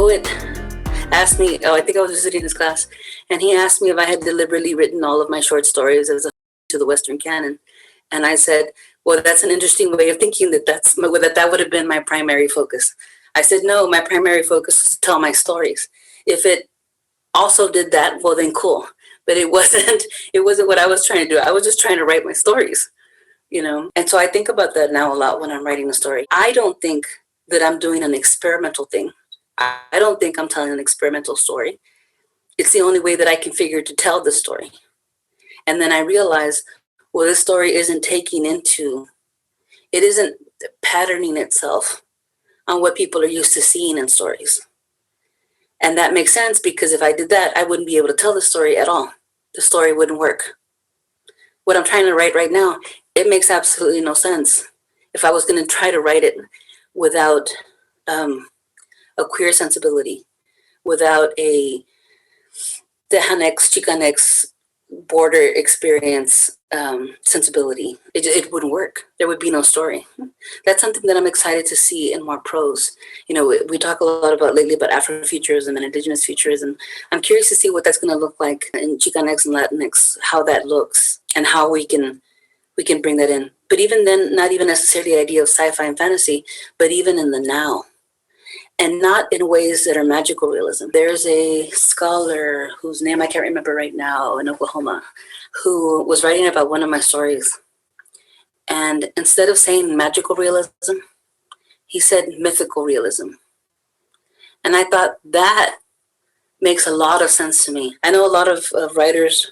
poet asked me, I think I was visiting his class, and he asked me if I had deliberately written all of my short stories as a to the Western canon. And I said, well, that's an interesting way of thinking that would have been my primary focus. I said, no, my primary focus was to tell my stories. If it also did that, well, then cool. But it wasn't what I was trying to do. I was just trying to write my stories, And so I think about that now a lot when I'm writing a story. I don't think that I'm doing an experimental thing. I don't think I'm telling an experimental story. It's the only way that I can figure to tell the story. And then I realize, well, this story isn't it isn't patterning itself on what people are used to seeing in stories. And that makes sense because if I did that, I wouldn't be able to tell the story at all. The story wouldn't work. What I'm trying to write right now, it makes absolutely no sense. If I was going to try to write it without a queer sensibility, without a Tejanex, Chicanx border experience sensibility, it wouldn't work. There would be no story. That's something that I'm excited to see in more prose. We talk a lot lately about Afrofuturism and Indigenous futurism. I'm curious to see what that's going to look like in Chicanx and Latinx, how that looks, and how we can bring that in. But even then, not even necessarily the idea of sci-fi and fantasy, but even in the now. And not in ways that are magical realism. There's a scholar whose name I can't remember right now in Oklahoma who was writing about one of my stories. And instead of saying magical realism, he said mythical realism. And I thought that makes a lot of sense to me. I know a lot of writers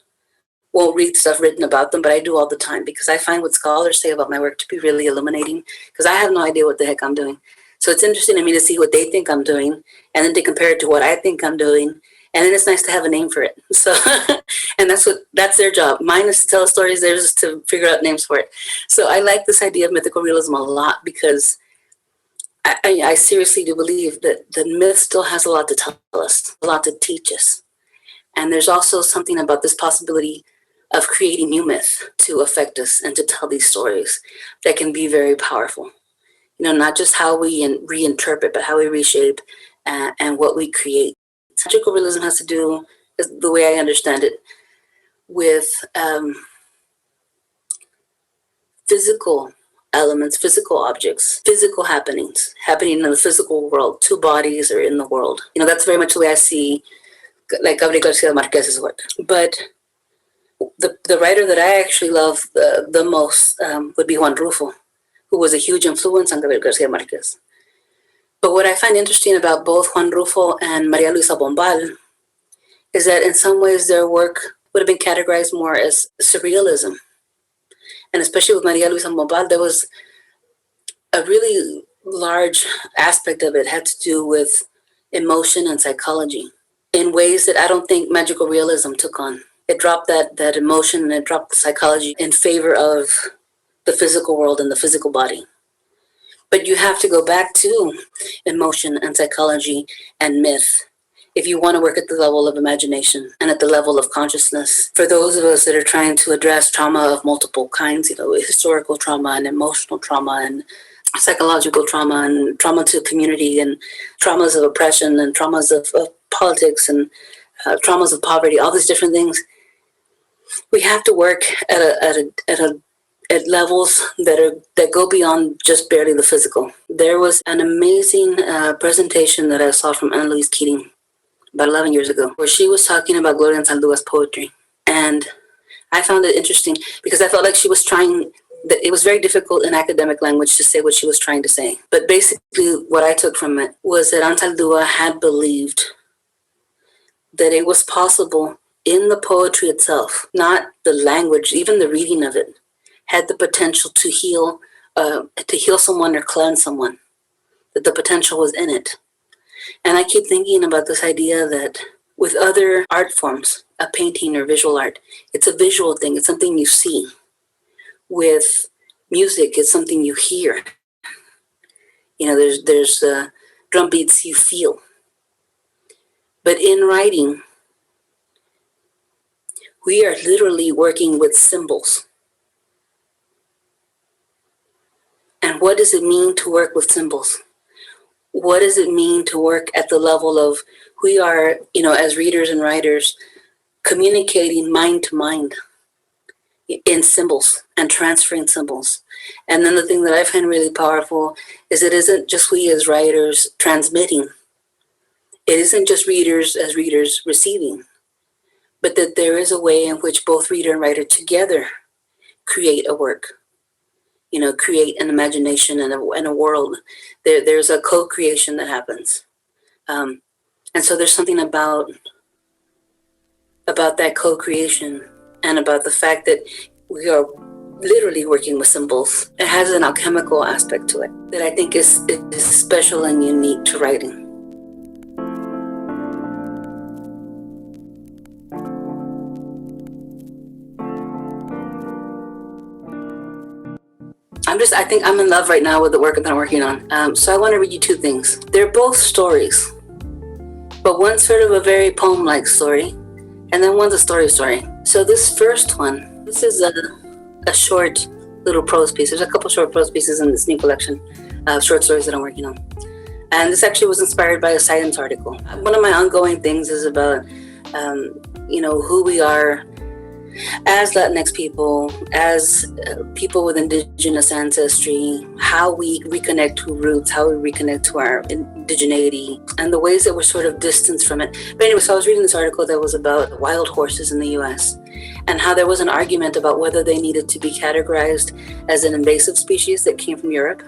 won't read stuff written about them, but I do all the time because I find what scholars say about my work to be really illuminating because I have no idea what the heck I'm doing. So it's interesting to me to see what they think I'm doing and then to compare it to what I think I'm doing. And then it's nice to have a name for it. So, and that's their job. Mine is to tell stories, theirs is to figure out names for it. So I like this idea of mythical realism a lot because I seriously do believe that the myth still has a lot to tell us, a lot to teach us. And there's also something about this possibility of creating new myth to affect us and to tell these stories that can be very powerful. Not just how we reinterpret, but how we reshape and what we create. Magical realism has to do, the way I understand it, with physical elements, physical objects, physical happenings, happening in the physical world. Two bodies are in the world. That's very much the way I see, like Gabriel Garcia Marquez's work. But the writer that I actually love the most would be Juan Rulfo, who was a huge influence on Gabriel Garcia Marquez. But what I find interesting about both Juan Rulfo and Maria Luisa Bombal is that in some ways their work would have been categorized more as surrealism. And especially with Maria Luisa Bombal, there was a really large aspect of it had to do with emotion and psychology in ways that I don't think magical realism took on. It dropped that emotion and it dropped the psychology in favor of the physical world and the physical body. But you have to go back to emotion and psychology and myth if you want to work at the level of imagination and at the level of consciousness. For those of us that are trying to address trauma of multiple kinds, historical trauma and emotional trauma and psychological trauma and trauma to community and traumas of oppression and traumas of politics and traumas of poverty, all these different things, we have to work at levels that go beyond just barely the physical. There was an amazing presentation that I saw from Ana Louise Keating about 11 years ago, where she was talking about Gloria Anzaldua's poetry. And I found it interesting because I felt like she was trying, that it was very difficult in academic language to say what she was trying to say. But basically what I took from it was that Anzaldúa had believed that it was possible in the poetry itself, not the language, even the reading of it, had the potential to heal someone or cleanse someone, that the potential was in it. And I keep thinking about this idea that with other art forms, a painting or visual art, it's a visual thing, it's something you see. With music, it's something you hear. There's drum beats you feel. But in writing, we are literally working with symbols. And what does it mean to work with symbols? what does it mean to work at the level of we are, as readers and writers, communicating mind to mind in symbols and transferring symbols. And then the thing that I find really powerful is it isn't just we as writers transmitting. It isn't just readers as readers receiving, but that there is a way in which both reader and writer together create a work, create an imagination and a world. There's a co-creation that happens. And so there's something about that co-creation and about the fact that we are literally working with symbols. It has an alchemical aspect to it that I think is special and unique to writing. I think I'm in love right now with the work that I'm working on. So I want to read you two things. They're both stories, but one's sort of a very poem-like story, and then one's a story. So this first one, this is a short little prose piece. There's a couple short prose pieces in this new collection of short stories that I'm working on. And this actually was inspired by a Science article. One of my ongoing things is about, who we are as Latinx people, as people with indigenous ancestry, how we reconnect to roots, how we reconnect to our indigeneity, and the ways that we're sort of distanced from it. But anyway, so I was reading this article that was about wild horses in the US and how there was an argument about whether they needed to be categorized as an invasive species that came from Europe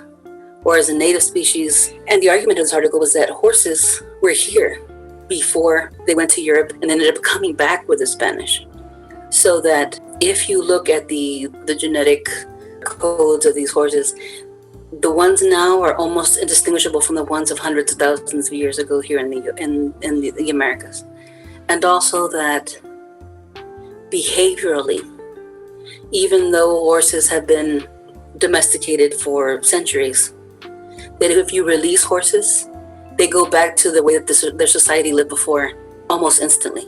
or as a native species. And the argument of this article was that horses were here before they went to Europe and ended up coming back with the Spanish. So that if you look at the genetic codes of these horses, the ones now are almost indistinguishable from the ones of hundreds of thousands of years ago here in the Americas. And also that behaviorally, even though horses have been domesticated for centuries, that if you release horses, they go back to the way that their society lived before almost instantly.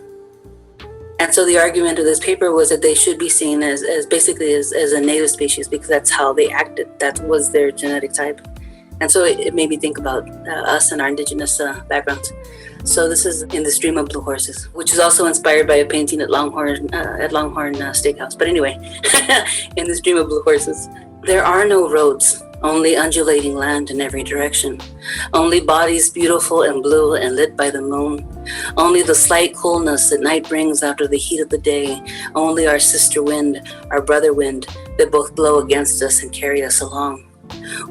And so the argument of this paper was that they should be seen as basically as a native species because that's how they acted. That was their genetic type. And so it made me think about us and our indigenous backgrounds. So this is In This Dream of Blue Horses, which is also inspired by a painting at Longhorn Steakhouse. But anyway, In This Dream of Blue Horses. There are no roads, only undulating land in every direction. Only bodies beautiful and blue and lit by the moon. Only the slight coolness that night brings after the heat of the day. Only our sister wind, our brother wind, that both blow against us and carry us along.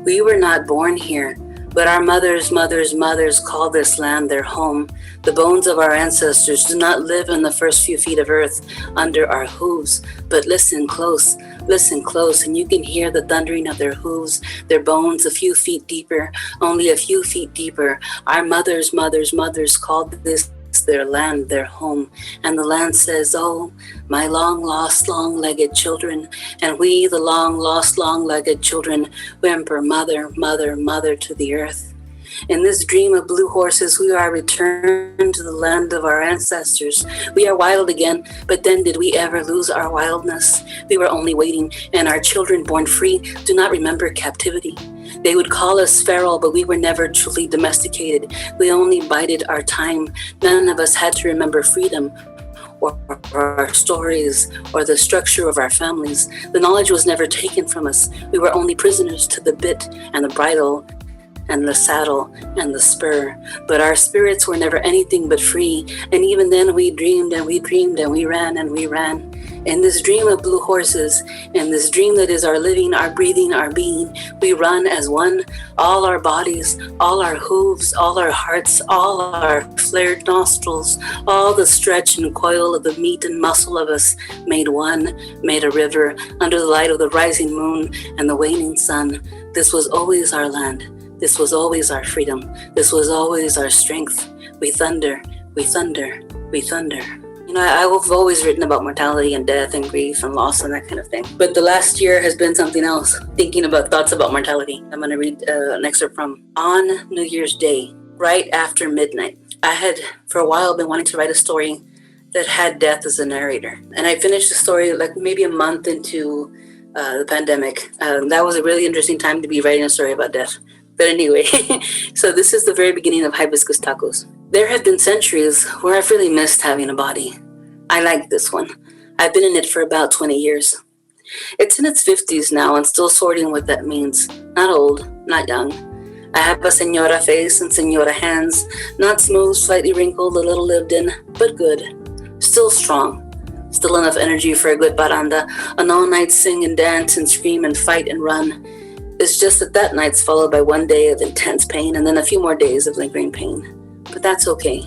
We were not born here, but our mothers' mothers call this land their home. The bones of our ancestors do not live in the first few feet of earth under our hooves, but listen close, and you can hear the thundering of their hooves, their bones a few feet deeper, only a few feet deeper. Our mothers' mothers called this their land, their home. And the land says, oh, my long lost, long-legged children, and we, the long lost, long-legged children, whimper, mother, mother, mother to the earth. In this dream of blue horses, we are returned to the land of our ancestors. We are wild again, but then did we ever lose our wildness? We were only waiting, and our children born free do not remember captivity. They would call us feral, but we were never truly domesticated. We only bided our time. None of us had to remember freedom or our stories or the structure of our families. The knowledge was never taken from us. We were only prisoners to the bit and the bridle and the saddle and the spur. But our spirits were never anything but free. And even then we dreamed and we dreamed and we ran and we ran. In this dream of blue horses, in this dream that is our living, our breathing, our being, we run as one, all our bodies, all our hooves, all our hearts, all our flared nostrils, all the stretch and coil of the meat and muscle of us made one, made a river under the light of the rising moon and the waning sun. This was always our land. This was always our freedom. This was always our strength. We thunder, we thunder, we thunder. I've always written about mortality and death and grief and loss and that kind of thing. But the last year has been something else, thinking about thoughts about mortality. I'm going to read an excerpt from On New Year's Day, right after midnight. I had, for a while, been wanting to write a story that had death as a narrator. And I finished the story like maybe a month into the pandemic. That was a really interesting time to be writing a story about death. But anyway, so this is the very beginning of hibiscus tacos. There have been centuries where I've really missed having a body. I like this one. I've been in it for about 20 years. It's in its 50s now and still sorting what that means. Not old, not young. I have a senora face and senora hands, not smooth, slightly wrinkled, a little lived in, but good. Still strong. Still enough energy for a good baranda, an all-night sing and dance and scream and fight and run. It's just that night's followed by one day of intense pain and then a few more days of lingering pain. But that's okay,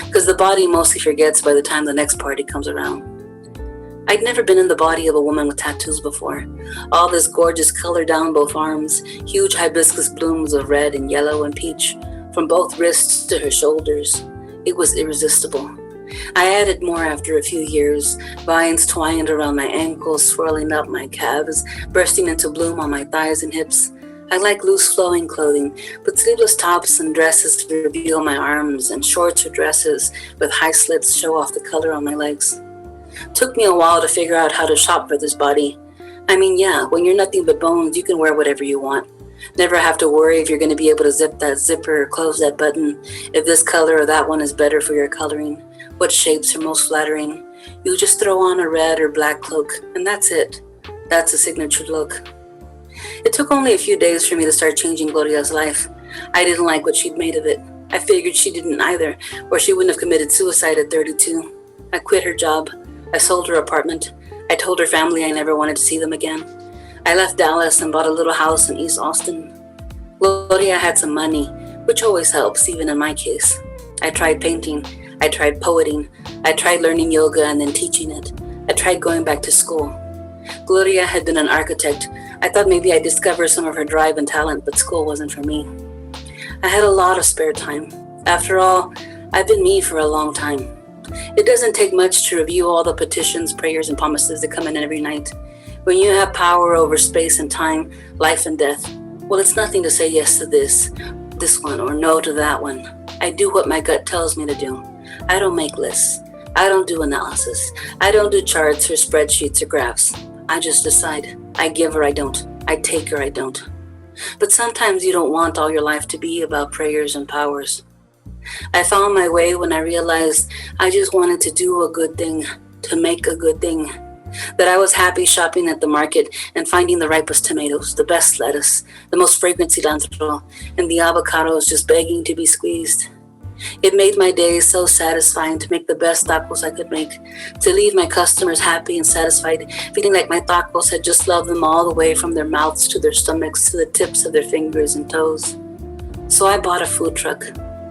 because the body mostly forgets by the time the next party comes around. I'd never been in the body of a woman with tattoos before. All this gorgeous color down both arms, huge hibiscus blooms of red and yellow and peach, from both wrists to her shoulders. It was irresistible. I added more after a few years, vines twined around my ankles, swirling up my calves, bursting into bloom on my thighs and hips. I like loose flowing clothing, but sleeveless tops and dresses to reveal my arms, and shorts or dresses with high slits show off the color on my legs. Took me a while to figure out how to shop for this body. I mean, yeah, when you're nothing but bones, you can wear whatever you want. Never have to worry if you're going to be able to zip that zipper or close that button, if this color or that one is better for your coloring, what shapes are most flattering. You just throw on a red or black cloak, and that's it. That's a signature look. It took only a few days for me to start changing Gloria's life. I didn't like what she'd made of it. I figured she didn't either, or she wouldn't have committed suicide at 32. I quit her job. I sold her apartment. I told her family I never wanted to see them again. I left Dallas and bought a little house in East Austin. Gloria had some money, which always helps, even in my case. I tried painting. I tried poeting. I tried learning yoga and then teaching it. I tried going back to school. Gloria had been an architect. I thought maybe I'd discover some of her drive and talent, but school wasn't for me. I had a lot of spare time. After all, I've been me for a long time. It doesn't take much to review all the petitions, prayers, and promises that come in every night. When you have power over space and time, life and death, well, it's nothing to say yes to this one, or no to that one. I do what my gut tells me to do. I don't make lists. I don't do analysis. I don't do charts or spreadsheets or graphs. I just decide. I give or I don't. I take or I don't. But sometimes you don't want all your life to be about prayers and powers. I found my way when I realized I just wanted to do a good thing, to make a good thing. That I was happy shopping at the market and finding the ripest tomatoes, the best lettuce, the most fragrant cilantro, and the avocados just begging to be squeezed. It made my days so satisfying to make the best tacos I could make, to leave my customers happy and satisfied, feeling like my tacos had just loved them all the way from their mouths to their stomachs to the tips of their fingers and toes. So I bought a food truck,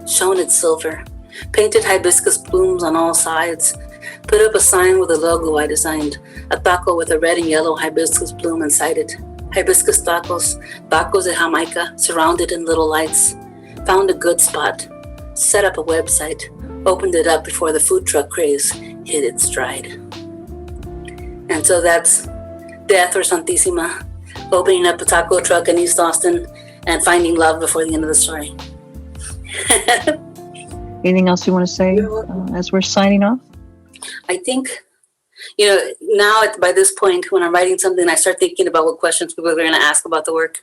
shone it silver, painted hibiscus blooms on all sides, put up a sign with a logo I designed, a taco with a red and yellow hibiscus bloom inside it. Hibiscus tacos, tacos de Jamaica, surrounded in little lights. Found a good spot, set up a website, opened it up before the food truck craze hit its stride. And so that's Death or Santísima, opening up a taco truck in East Austin and finding love before the end of the story. Anything else you want to say as we're signing off? I think, now by this point, when I'm writing something, I start thinking about what questions people are going to ask about the work.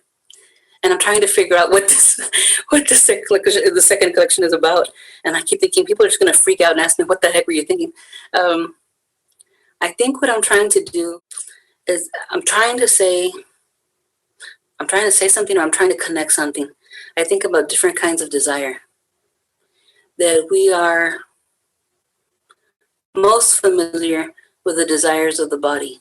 And I'm trying to figure out what the second collection is about. And I keep thinking people are just going to freak out and ask me, what the heck were you thinking? I think what I'm trying to do is I'm trying to say something, or I'm trying to connect something. I think about different kinds of desire. That we are most familiar with the desires of the body.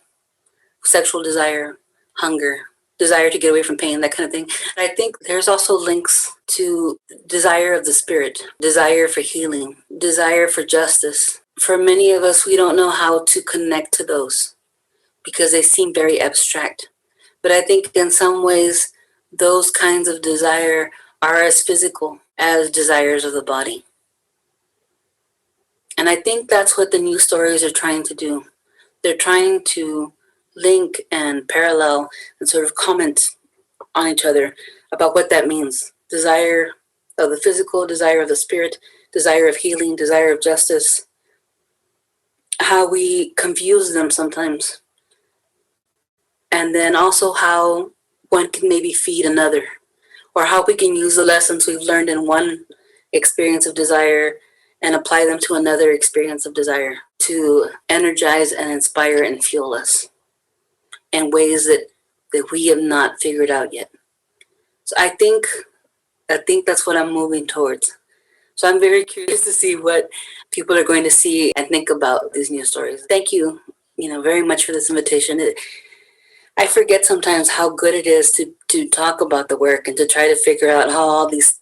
Sexual desire, hunger, desire to get away from pain, that kind of thing. And I think there's also links to desire of the spirit, desire for healing, desire for justice. For many of us, we don't know how to connect to those because they seem very abstract. But I think in some ways, those kinds of desire are as physical as desires of the body. And I think that's what the new stories are trying to do. They're trying to link and parallel and sort of comment on each other about what that means. Desire of the physical, desire of the spirit, desire of healing, desire of justice. How we confuse them sometimes. And then also how one can maybe feed another, or how we can use the lessons we've learned in one experience of desire and apply them to another experience of desire to energize and inspire and fuel us in ways that we have not figured out yet. So I think that's what I'm moving towards. So I'm very curious to see what people are going to see and think about these new stories. Thank you, very much for this invitation. I forget sometimes how good it is to talk about the work and to try to figure out how all these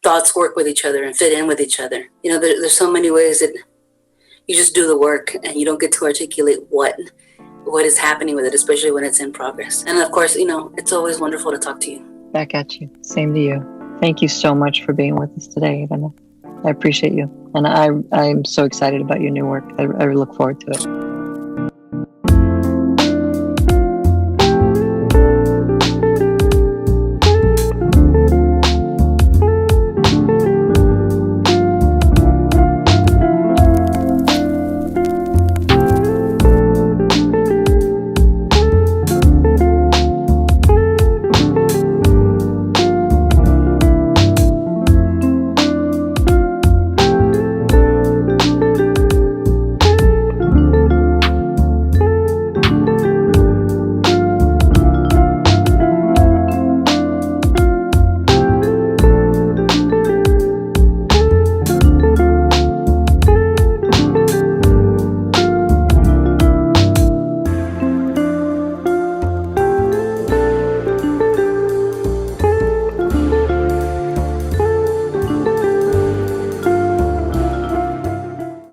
thoughts work with each other and fit in with each other. There's so many ways that you just do the work and you don't get to articulate what is happening with it, especially when it's in progress. And of course, it's always wonderful to talk to you. Back at you. Same to you. Thank you so much for being with us today, Ire'ne. I appreciate you. And I'm so excited about your new work. I look forward to it.